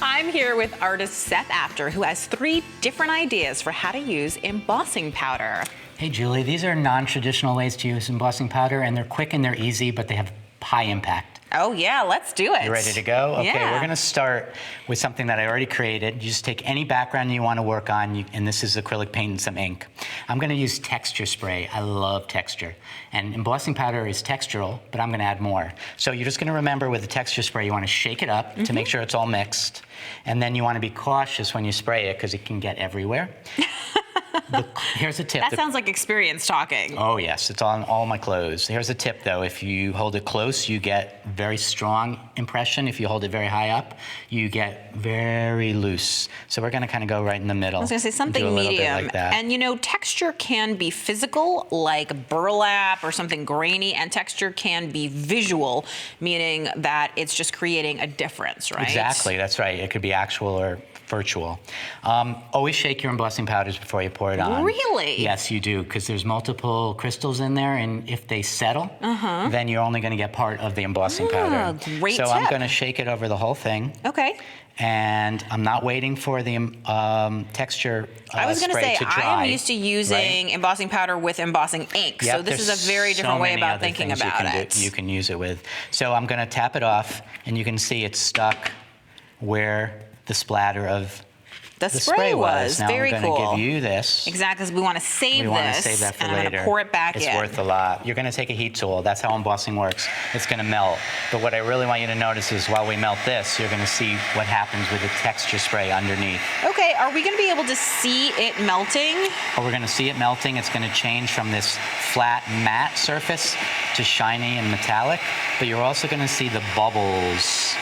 I'm here with artist Seth Apter, who has 3 different ideas for how to use embossing powder. Hey Julie, these are non-traditional ways to use embossing powder, and they're quick and they're easy, but they have high impact. Oh yeah, let's do it. You ready to go? Okay, yeah. We're gonna start with something that I already created. You just take any background you wanna work on, and this is acrylic paint and some ink. I'm gonna use texture spray. I love texture. And embossing powder is textural, but I'm gonna add more. So you're just gonna remember with the texture spray, you wanna shake it up to make sure it's all mixed. And then you wanna be cautious when you spray it, because it can get everywhere. Here's a tip. That sounds like experience talking. Oh yes, it's on all my clothes. Here's a tip though, if you hold it close, you get very strong impression. If you hold it very high up, you get very loose. So we're gonna kind of go right in the middle. I was gonna say something medium. Like that. And you know, texture can be physical, like burlap or something grainy, and texture can be visual, meaning that it's just creating a difference, right? Exactly, that's right. It could be actual or virtual. Always shake your embossing powders before you pour it on. Really? Yes, you do, because there's multiple crystals in there, and if they settle, then you're only going to get part of the embossing powder. Great So tip. I'm going to shake it over the whole thing. Okay. And I'm not waiting for the texture I was going to spray say, to dry. I am used to using embossing powder with embossing ink. Yep, so this is there's a very different so way many about other thinking things about it. You can use it with. So I'm going to tap it off, and you can see it's stuck where the splatter of the the spray was. Now Very I'm cool. going to give you this. Exactly, because we want to save We this. want to save that for and later. I'm going to pour it back in. It's worth a lot. You're going to take a heat tool. That's how embossing works. It's going to melt. But what I really want you to notice is while we melt this, you're going to see what happens with the texture spray underneath. Okay, are we going to be able to see it melting? Oh, we're going to see it melting. It's going to change from this flat matte surface to shiny and metallic. But you're also going to see the bubbles.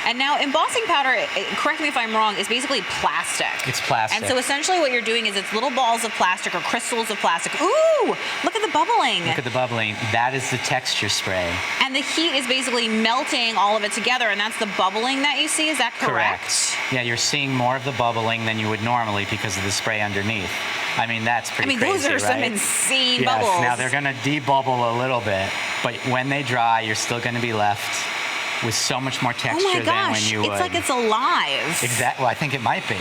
And now embossing powder, correct me if I'm wrong, is basically plastic. It's plastic. And so essentially what you're doing is it's little balls of plastic or crystals of plastic. Ooh, look at the bubbling. Look at the bubbling. That is the texture spray. And the heat is basically melting all of it together, and that's the bubbling that you see, is that correct? Yeah, you're seeing more of the bubbling than you would normally because of the spray underneath. I mean, that's pretty crazy, those are some right? insane Yes, bubbles. now they're gonna debubble a little bit, but when they dry, you're still gonna be left with so much more texture than when you would. It's like it's alive. Exactly, well, I think it might be.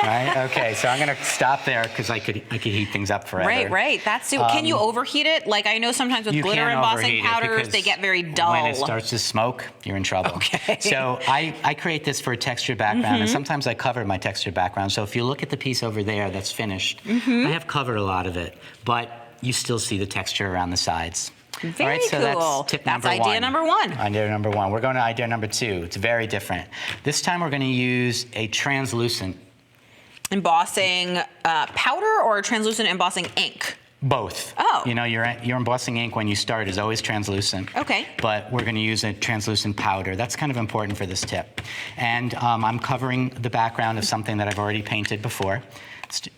Right, okay, so I'm gonna stop there because I could heat things up forever. Right, that's super. Can you overheat it? Like I know sometimes with You glitter can't embossing overheat it powders, because they get very dull. when it starts to smoke, you're in trouble. Okay. So I create this for a textured background, and sometimes I cover my textured background. So if you look at the piece over there that's finished, I have covered a lot of it, but you still see the texture around the sides. Very All right, so cool. that's tip number one. idea number one. Idea number one. We're going to idea number two. It's very different. This time we're going to use a translucent. Embossing powder or translucent embossing ink? Both. Oh. You know, your embossing ink when you start is always translucent. Okay. But we're going to use a translucent powder. That's kind of important for this tip. And I'm covering the background of something that I've already painted before.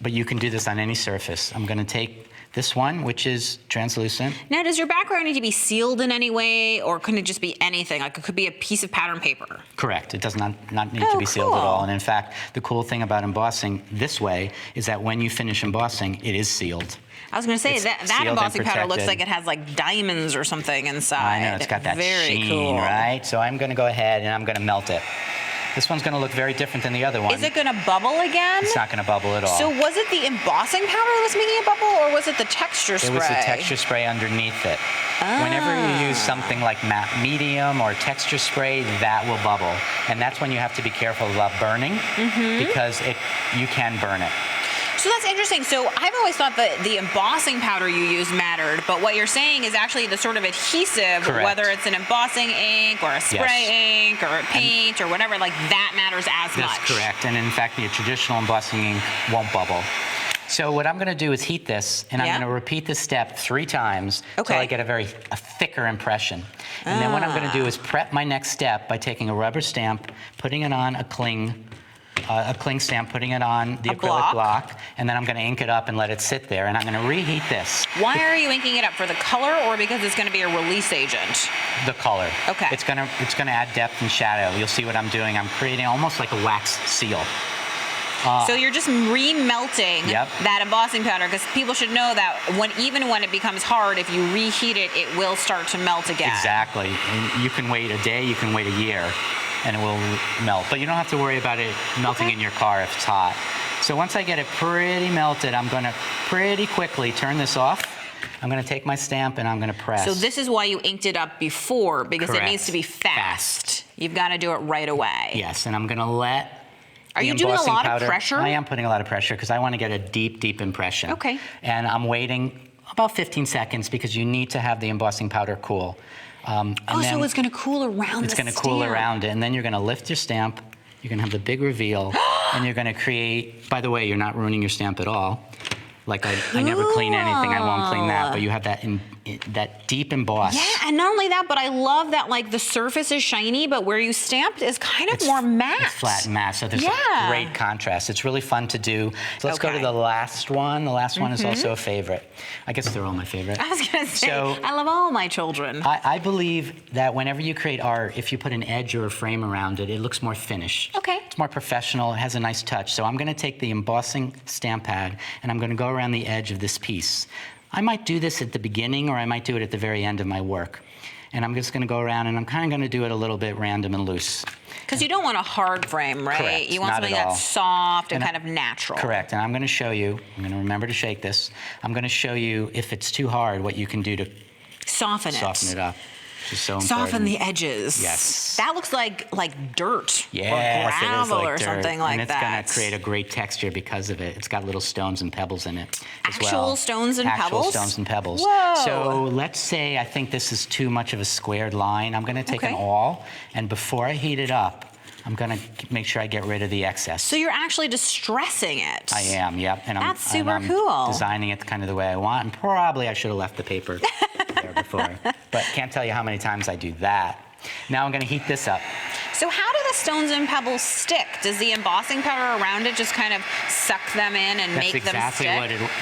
But you can do this on any surface. I'm going to take this one, which is translucent. Now, does your background need to be sealed in any way, or can it just be anything? Like it could be a piece of pattern paper. Correct. It does not need to be sealed at all. And in fact, the cool thing about embossing this way is that when you finish embossing, it is sealed. I was going to say It's that sealed and embossing powder looks protected. like it has like diamonds or something inside. I know, it's got that Very sheen, cool. right? So I'm going to go ahead and I'm going to melt it. This one's going to look very different than the other one. Is it going to bubble again? It's not going to bubble at all. So was it the embossing powder that was making it bubble, or was it the texture spray? It was the texture spray underneath it. Whenever you use something like matte medium or texture spray, that will bubble. And that's when you have to be careful about burning because you can burn it. So that's interesting. So I've always thought that the embossing powder you use mattered, but what you're saying is actually the sort of adhesive, Correct. whether it's an embossing ink or a spray ink or a paint or whatever, like that matters as much. That's correct. And in fact, the traditional embossing ink won't bubble. So what I'm going to do is heat this, and I'm going to repeat this step 3 times until I get a thicker impression. And then what I'm going to do is prep my next step by taking a rubber stamp, putting it on a cling stamp, putting it on the acrylic block, and then I'm going to ink it up and let it sit there, and I'm going to reheat this. Why are you inking it up? For the color, or because it's going to be a release agent? The color. Okay. It's going to add depth and shadow. You'll see what I'm doing. I'm creating almost like a wax seal. So you're just remelting that embossing powder, because people should know that even when it becomes hard, if you reheat it, it will start to melt again. Exactly. And you can wait a day, you can wait a year. and it will melt. But you don't have to worry about it melting in your car if it's hot. So once I get it pretty melted, I'm going to pretty quickly turn this off. I'm going to take my stamp and I'm going to press. So this is why you inked it up before, because Correct. it needs to be fast. You've got to do it right away. Yes, and I'm going to let Are the you doing a embossing lot powder, of pressure? I am putting a lot of pressure because I want to get a deep, deep impression. Okay. And I'm waiting about 15 seconds because you need to have the embossing powder cool. And Oh, then so it's going to cool around it's the going to cool stamp. around it, and then you're going to lift your stamp. You're going to have the big reveal, and you're going to create. By the way, you're not ruining your stamp at all. Like I never clean anything. I won't clean that. But you have that that deep emboss. Yeah, and not only that, but I love that like the surface is shiny, but where you stamped is kind of more matte. It's flat and matte, so there's a great contrast. It's really fun to do. So let's go to the last one. The last one is also a favorite. I guess they're all my favorite. I was going to say, So, I love all my children. I believe that whenever you create art, if you put an edge or a frame around it, it looks more finished. Okay. It's more professional. It has a nice touch. So I'm going to take the embossing stamp pad, and I'm going to go around the edge of this piece. I might do this at the beginning, or I might do it at the very end of my work. And I'm just going to go around, and I'm kind of going to do it a little bit random and loose. Because you don't want a hard frame, right? Correct, You want not something at all. that's soft and And kind of natural. Correct, and I'm going to show you, I'm going to remember to shake this, I'm going to show you if it's too hard, what you can do to Soften it. soften it up. Which is so important. Soften the edges. Yes. That looks like dirt Yes, or it is gravel like or dirt. something like and it's that. going to create a great texture because of it. It's got little stones and pebbles in it as well. Actual stones and Actual pebbles? stones and pebbles. Whoa. So let's say I think this is too much of a squared line. I'm going to take an Okay. awl, and before I heat it up, I'm going to make sure I get rid of the excess. So you're actually distressing it. I am, yep. And That's I'm super cool. designing it kind of the way I want. And probably I should have left the paper there before. But can't tell you how many times I do that. Now I'm going to heat this up. So how do the stones and pebbles stick? Does the embossing powder around it just kind of suck them in and That's make them exactly stick?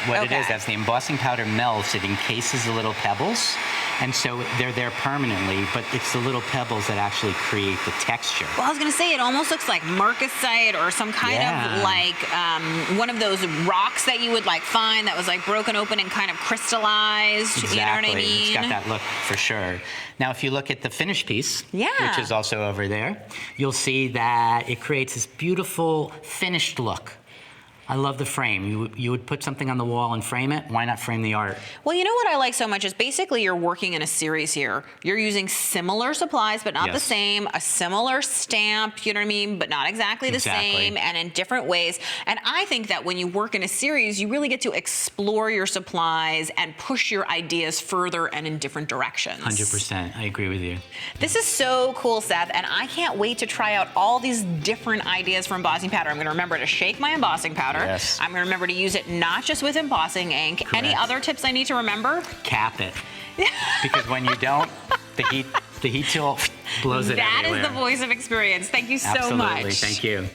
what it is. Okay. As the embossing powder melts, it encases the little pebbles. And so they're there permanently, but it's the little pebbles that actually create the texture. Well, I was going to say, it almost looks like marcasite or some kind of like one of those rocks that you would like find that was like broken open and kind of crystallized. Exactly. You know what I mean? It's got that look for sure. Now, if you look at the finished piece, Yeah. which is also over there, you'll see that it creates this beautiful finished look. I love the frame. You would put something on the wall and frame it. Why not frame the art? Well, you know what I like so much is basically you're working in a series here. You're using similar supplies, but not the Yes. same, a similar stamp, you know what I mean, but not exactly the same, and in different ways. And I think that when you work in a series, you really get to explore your supplies and push your ideas further and in different directions. 100%. I agree with you. This is so cool, Seth, and I can't wait to try out all these different ideas for embossing powder. I'm going to remember to shake my embossing powder. Yes. I'm going to remember to use it not just with embossing ink. Any Correct. other tips I need to remember? Cap it. Because when you don't, the heat tool blows it That everywhere. is the voice of experience. Thank you so Absolutely. much. Thank you.